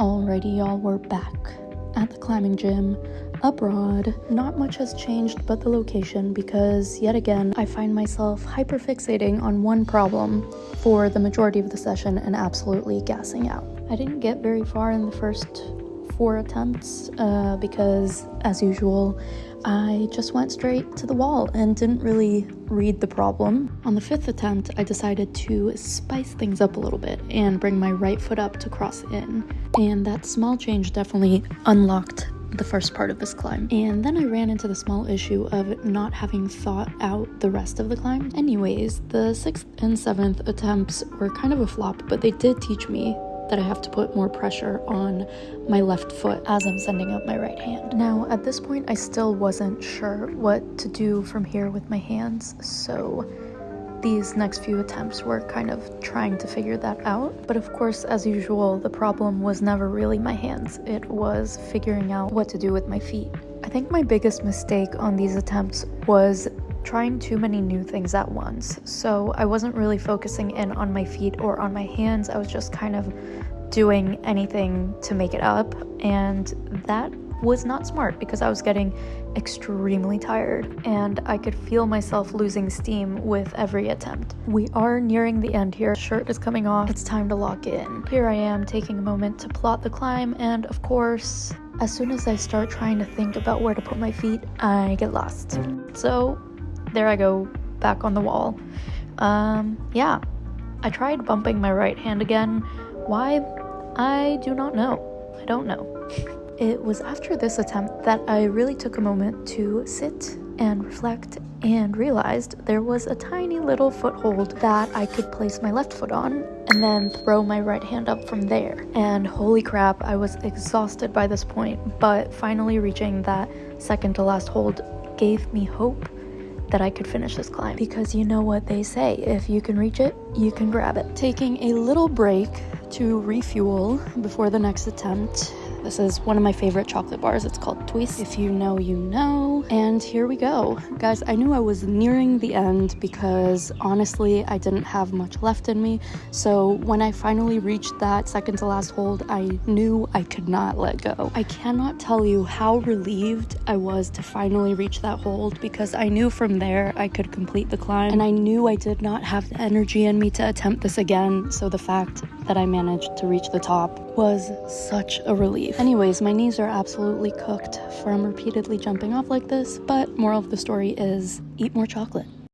Alrighty, y'all, we're back at the climbing gym abroad. Not much has changed but the location, because yet again I find myself hyperfixating on one problem for the majority of the session and absolutely gassing out. I didn't get very far in the first 4 attempts because, as usual, I just went straight to the wall and didn't really read the problem. On the 5th attempt, I decided to spice things up a little bit and bring my right foot up to cross in. And that small change definitely unlocked the first part of this climb. And then I ran into the small issue of not having thought out the rest of the climb. Anyways, the 6th and 7th attempts were kind of a flop, but they did teach me that I have to put more pressure on my left foot as I'm sending up my right hand. Now, at this point, I still wasn't sure what to do from here with my hands, so these next few attempts were kind of trying to figure that out. But of course, as usual, the problem was never really my hands. It was figuring out what to do with my feet. I think my biggest mistake on these attempts was trying too many new things at once. So I wasn't really focusing in on my feet or on my hands. I was just kind of doing anything to make it up, and that was not smart because I was getting extremely tired and I could feel myself losing steam with every attempt. We are nearing the end here. Shirt is coming off. It's time to lock in. Here I am taking a moment to plot the climb, and of course, as soon as I start trying to think about where to put my feet, I get lost. So there I go, back on the wall. Yeah, I tried bumping my right hand again. Why? I do not know. I don't know. It was after this attempt that I really took a moment to sit and reflect and realized there was a tiny little foothold that I could place my left foot on and then throw my right hand up from there. And holy crap, I was exhausted by this point, but finally reaching that second to last hold gave me hope that I could finish this climb, because you know what they say, if you can reach it, you can grab it. Taking a little break to refuel before the next attempt. This is one of my favorite chocolate bars. It's called Twist. If you know, you know. And here we go. Guys, I knew I was nearing the end because honestly, I didn't have much left in me. So when I finally reached that second to last hold, I knew I could not let go. I cannot tell you how relieved I was to finally reach that hold, because I knew from there I could complete the climb, and I knew I did not have the energy in me to attempt this again. So the fact that I managed to reach the top was such a relief. Anyways, my knees are absolutely cooked from repeatedly jumping off like this, but moral of the story is eat more chocolate.